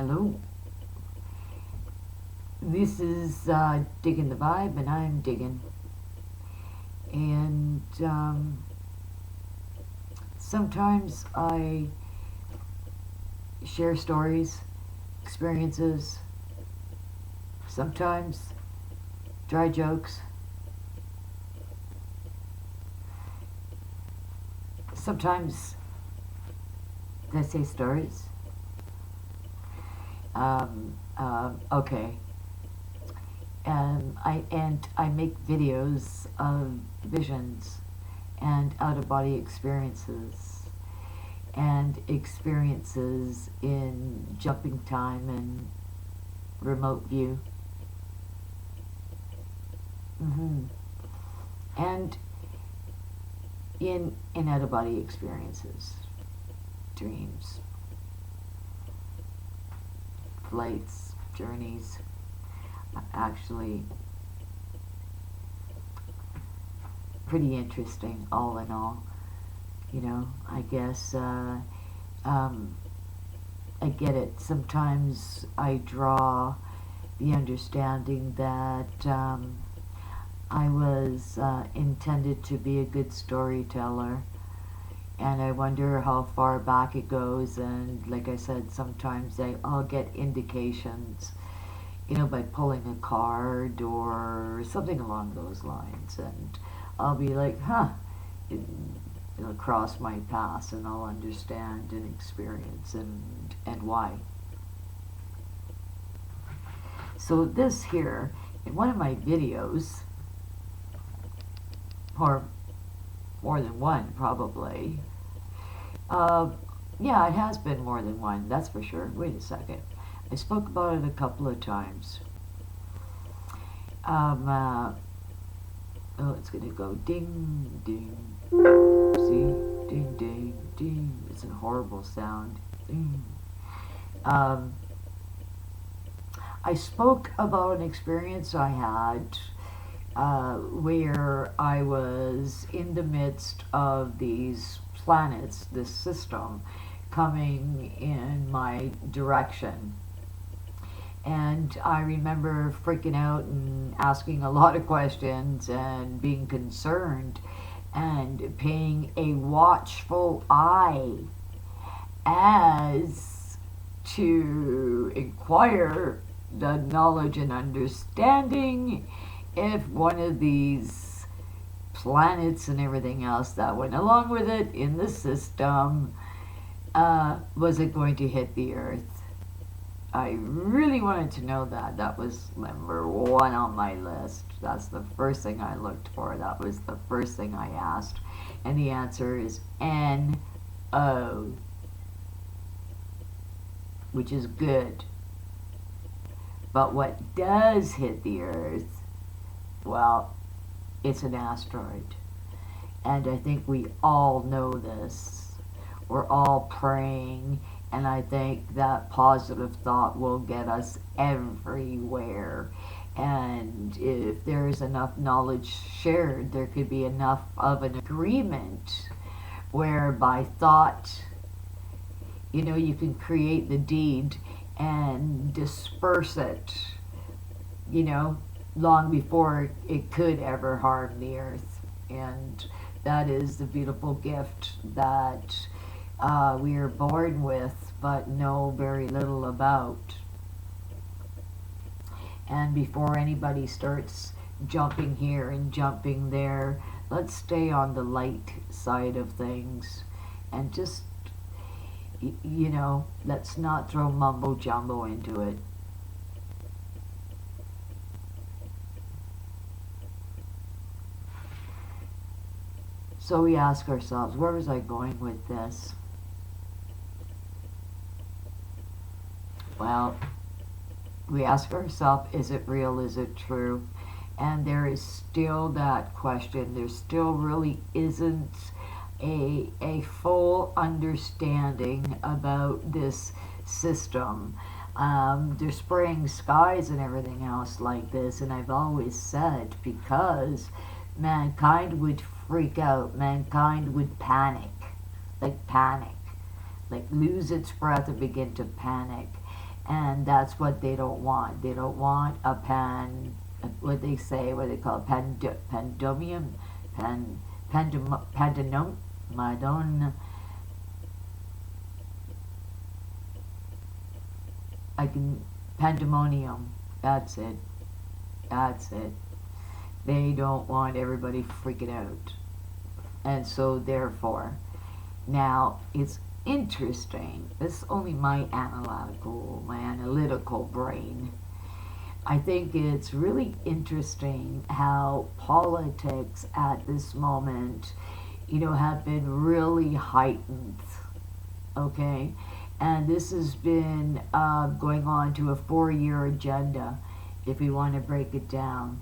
Hello. This is Digging the Vibe, and I'm digging. And sometimes I share stories, experiences, sometimes dry jokes, sometimes did I say stories? Okay. I make videos of visions and out of body experiences and experiences in jumping time and remote view. And in out of body experiences, dreams, flights, journeys. Actually, pretty interesting, all in all. I guess I get it. Sometimes I draw the understanding that I was intended to be a good storyteller, and I wonder how far back it goes. And like I said, sometimes I'll get indications, by pulling a card or something along those lines, and I'll be like, it'll cross my path, and I'll understand and experience and why. So this here, in one of my videos, or more than one probably, yeah, it has been more than one, that's for sure. Wait a second. I spoke about it a couple of times. It's going to go ding, ding. See? Ding, ding, ding. It's a horrible sound. Ding. I spoke about an experience I had where I was in the midst of these planets, this system, coming in my direction. And I remember freaking out and asking a lot of questions and being concerned and paying a watchful eye as to inquire the knowledge and understanding if one of these planets and everything else that went along with it in the system was it going to hit the Earth. I really wanted to know that. That was number one on my list. That's the first thing I looked for. That was the first thing I asked. And the answer is N-O, which is good. But what does hit the Earth, well, it's an asteroid. And I think we all know this. We're all praying. And I think that positive thought will get us everywhere. And if there is enough knowledge shared, there could be enough of an agreement where by thought, you can create the deed and disperse it, long before it could ever harm the Earth. And that is the beautiful gift that we are born with, but know very little about. And before anybody starts jumping here and jumping there, let's stay on the light side of things and just, let's not throw mumbo jumbo into it. So we ask ourselves, where was I going with this? Well, we ask ourselves, is it real, is it true? And there is still that question. There still really isn't a full understanding about this system. They're spraying skies and everything else like this, and I've always said, because mankind would freak out, mankind would panic, like lose its breath and begin to panic. And that's what they don't want. They don't want a what they call it, pandemonium, pandemonium, Madonna. Pandemonium. That's it. That's it. They don't want everybody freaking out. And so therefore, now it's interesting. This is only my analytical brain. I think it's really interesting how politics at this moment, have been really heightened. Okay, and this has been going on to a 4-year agenda, if we want to break it down.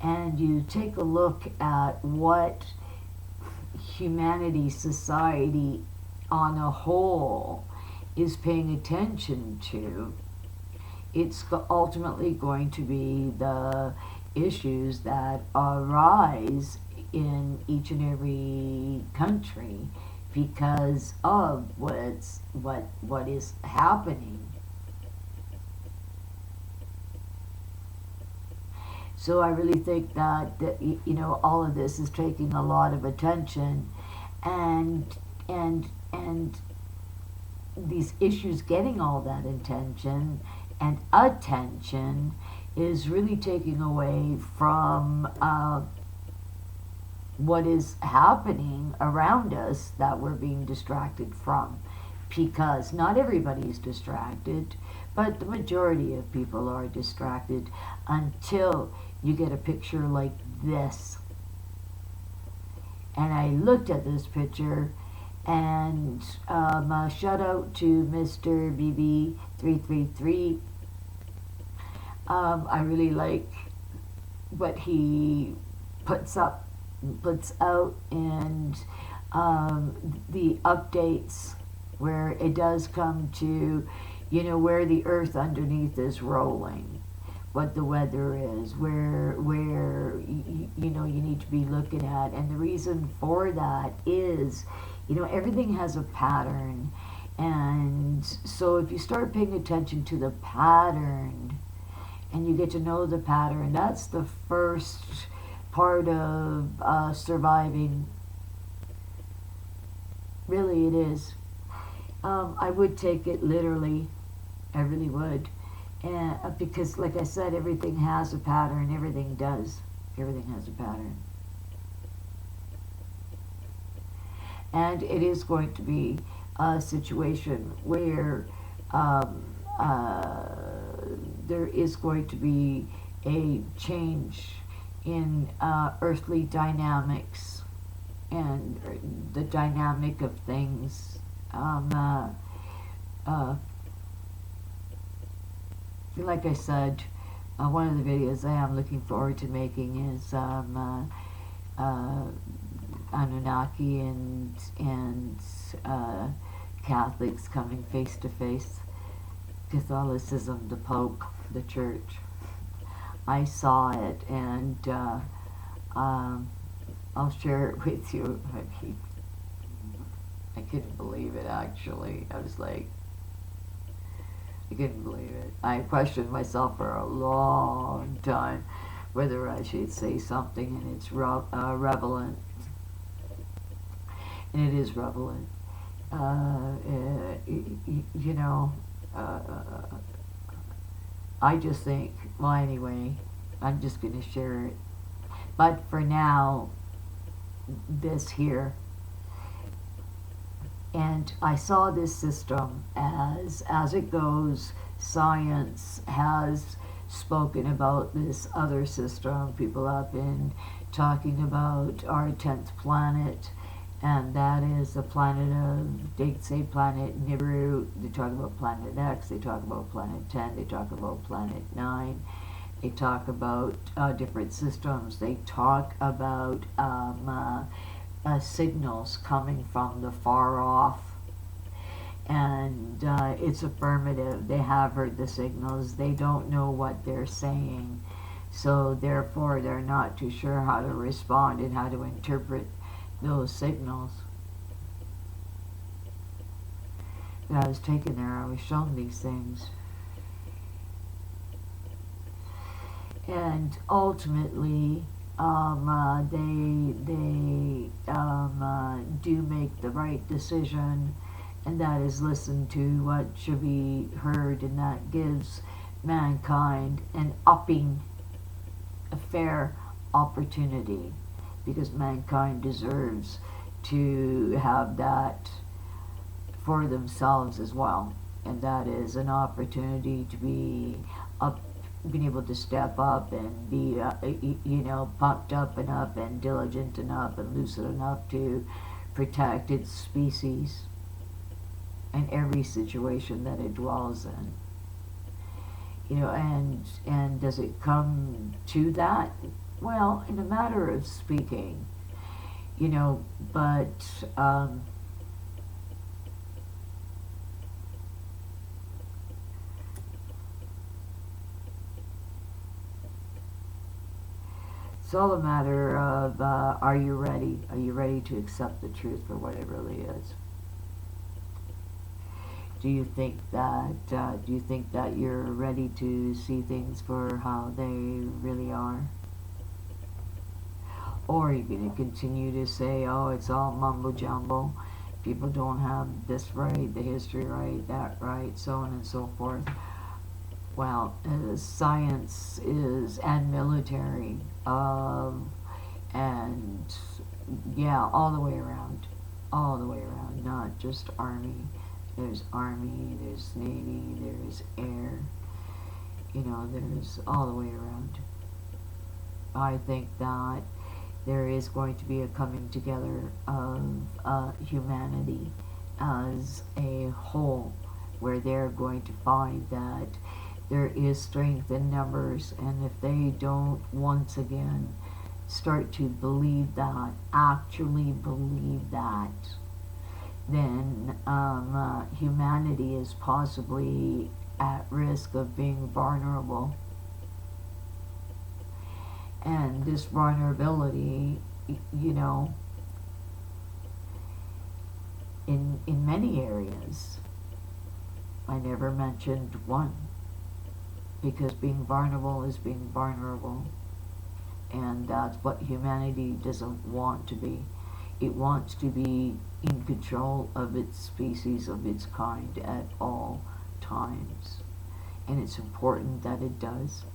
And you take a look at what humanity, society on a whole is paying attention to, it's ultimately going to be the issues that arise in each and every country because of what is happening. So I really think that all of this is taking a lot of attention, and these issues getting all that attention is really taking away from what is happening around us that we're being distracted from, because not everybody is distracted, but the majority of people are distracted until you get a picture like this. And I looked at this picture, and shout out to Mr. MRMBB333. I really like what he puts out, and the updates where it does come to, where the earth underneath is rolling, what the weather is, where you need to be looking at. And the reason for that is, everything has a pattern. And so if you start paying attention to the pattern and you get to know the pattern, that's the first part of surviving. Really, it is. I would take it literally. I really would. And because, like I said, everything has a pattern. Everything does. Everything has a pattern. And it is going to be a situation where there is going to be a change in earthly dynamics and the dynamic of things. Like I said, one of the videos I am looking forward to making is Anunnaki and Catholics coming face to face. Catholicism, the Pope, the Church. I saw it, and I'll share it with you. I couldn't believe it, actually. I was like, I couldn't believe it. I questioned myself for a long time whether I should say something, and it's relevant. And it is relevant. I just think, well, anyway, I'm just going to share it. But for now, this here. And I saw this system as it goes. Science has spoken about this other system. People have been talking about our 10th planet, and that is the planet of, they say planet Nibiru, they talk about planet X, they talk about planet 10, they talk about planet 9, they talk about different systems, they talk about signals coming from the far off. And it's affirmative. They have heard the signals. They don't know what they're saying. So therefore, they're not too sure how to respond and how to interpret those signals. That I was taken there, I was shown these things. And ultimately, they do make the right decision, and that is listen to what should be heard, and that gives mankind an upping, a fair opportunity, because mankind deserves to have that for themselves as well, and that is an opportunity to be up, being able to step up and be pumped up and diligent enough and lucid enough to protect its species and every situation that it dwells in. And does it come to that? Well, in a matter of speaking, but it's all a matter of, are you ready? Are you ready to accept the truth for what it really is? Do you think that you're ready to see things for how they really are? Or are you going to continue to say, oh, it's all mumbo jumbo, people don't have this right, the history right, that right, so on and so forth? Well, science is, and military, and yeah, all the way around, not just Army. There's Army, there's Navy, there's Air, there's all the way around. I think that there is going to be a coming together of humanity as a whole, where they're going to find that there is strength in numbers, and if they don't once again start to believe that, actually believe that, then humanity is possibly at risk of being vulnerable. And this vulnerability, in many areas, I never mentioned one, because being vulnerable is being vulnerable, and that's what humanity doesn't want to be. It wants to be in control of its species, of its kind, at all times, and it's important that it does.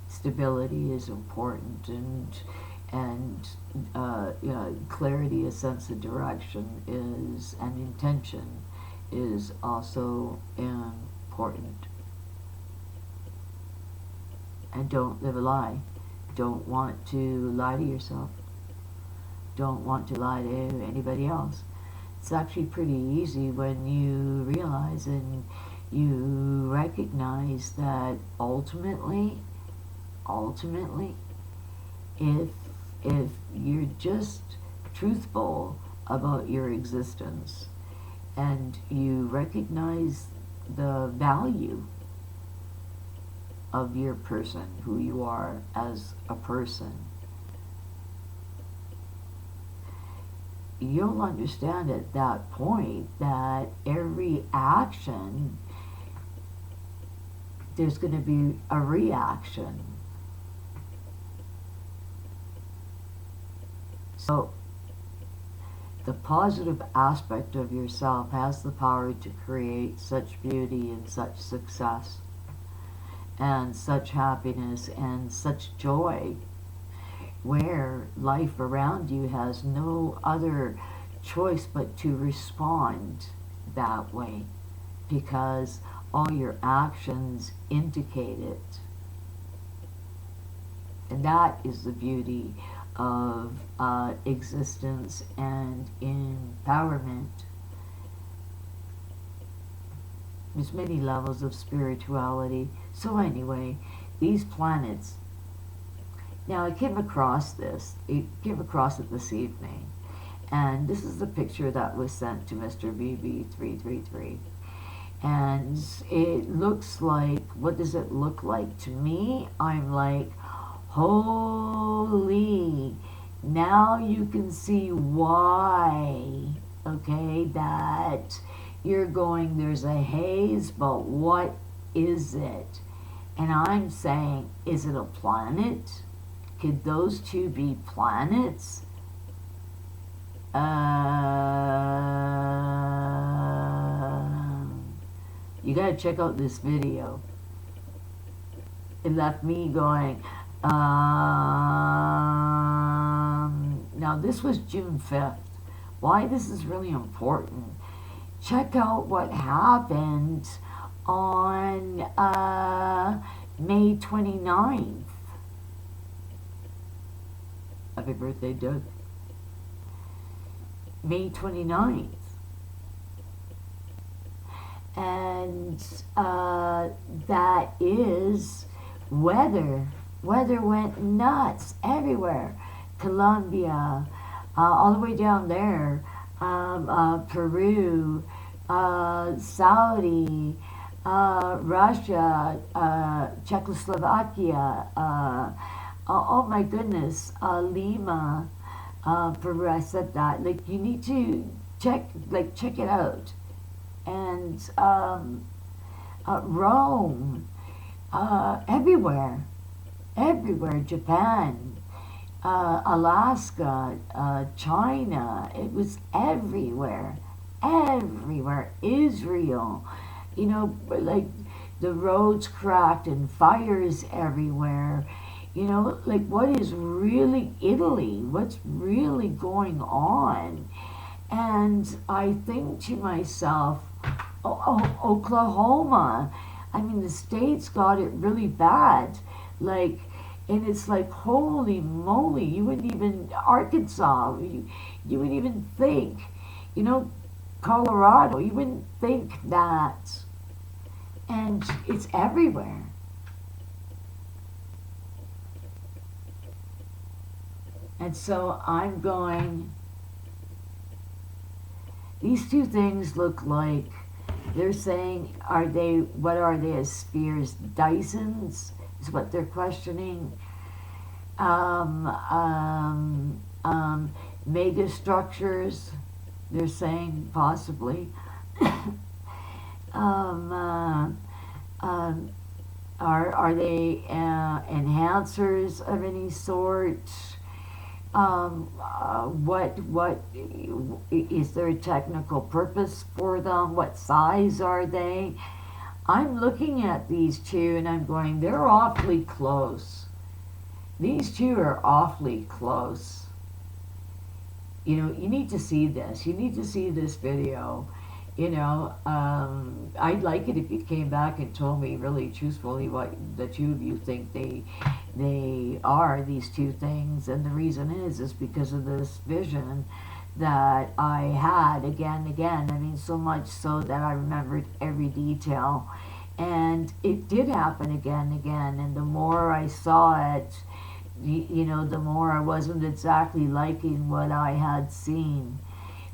Stability is important, and clarity, a sense of direction is, and intention is also important. And don't live a lie. Don't want to lie to yourself. Don't want to lie to anybody else. It's actually pretty easy when you realize and you recognize that ultimately, if you're just truthful about your existence, and you recognize the value of your person, who you are as a person, you'll understand at that point that every action, there's going to be a reaction. So the positive aspect of yourself has the power to create such beauty and such success and such happiness and such joy, where life around you has no other choice but to respond that way, because all your actions indicate it. And that is the beauty of existence and empowerment. There's many levels of spirituality. So anyway, these planets. Now I came across it this evening, and this is the picture that was sent to Mr. BB333. And it looks like, what does it look like to me? I'm like, holy, now you can see why, okay, that you're going, there's a haze, but what is it? And I'm saying, is it a planet? Could those two be planets? You gotta check out this video. It left me going, now this was June 5th. Why this is really important. Check out what happened on May 29th. Happy birthday, Doug. May 29th. And that is weather. Weather went nuts everywhere. Colombia, all the way down there, Peru, Saudi, Russia, Czechoslovakia, oh my goodness, Lima, Peru, I said that. Like, you need to check it out. And Rome, everywhere, Japan, Alaska, China, it was everywhere, Israel, you know, like the roads cracked and fires everywhere, you know, like what is really Italy, what's really going on? And I think to myself, Oklahoma, I mean, the states got it really bad, like, and it's like, holy moly, you wouldn't even, Arkansas, you wouldn't even think, you know, Colorado, you wouldn't think that, and it's everywhere. And so I'm going, these two things look like, they're saying, what are they as spheres? Dysons is what they're questioning. Mega structures, they're saying, possibly. Are they enhancers of any sort? What is there a technical purpose for them? What size are they? I'm looking at these two and I'm going, they're awfully close. These two are awfully close. You know, you need to see this. You need to see this video. You know, I'd like it if you came back and told me really truthfully what the two of you think they are, these two things. And the reason is because of this vision that I had again and again. I mean, so much so that I remembered every detail. And it did happen again and again. And the more I saw it, you know, the more I wasn't exactly liking what I had seen.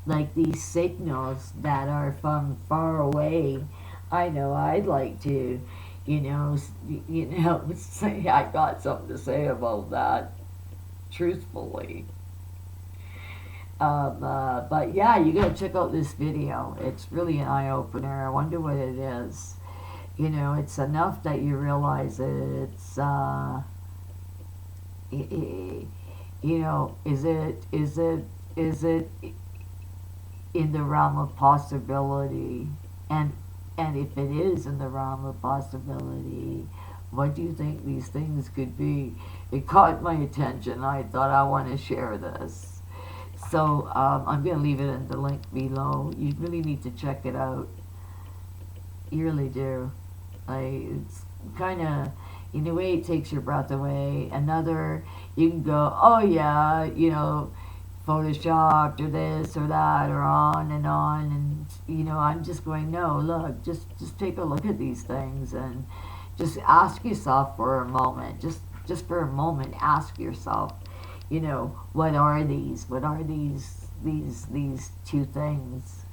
Like these signals that are from far away. I know I'd like to, you know, say I got something to say about that, truthfully. But yeah, you gotta check out this video. It's really an eye-opener. I wonder what it is. You know, it's enough that you realize that it's, you know, is it in the realm of possibility? And if it is in the realm of possibility, what do you think these things could be? It caught my attention. I thought I want to share this. So I'm going to leave it in the link below. You really need to check it out. You really do. It's kind of, in a way, it takes your breath away. Another, you can go, oh yeah, you know, photoshopped or this or that or on, and you know, I'm just going, no, look, just take a look at these things and just ask yourself for a moment, just for a moment, ask yourself, you know, what are these two things?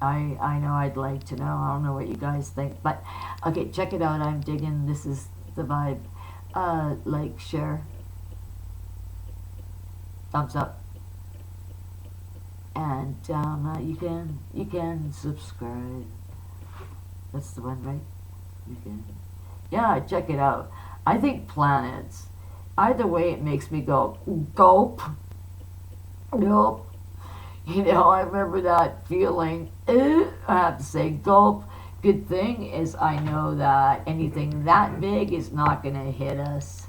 I know I'd like to know. I don't know what you guys think, but okay, check it out. I'm digging. This is the vibe. Like, share, thumbs up, and you can subscribe. That's the one, right? You can. Yeah, check it out. I think planets. Either way, it makes me go, gulp. Nope. You know, I remember that feeling. I have to say, gulp. Good thing is I know that anything that big is not going to hit us.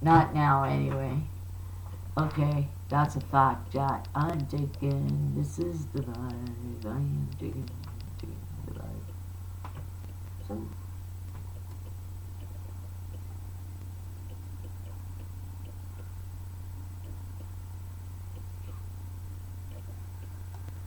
Not now, anyway. Okay, that's a fact, Jack. I'm digging. This is the vibe. I am digging the vibe. So,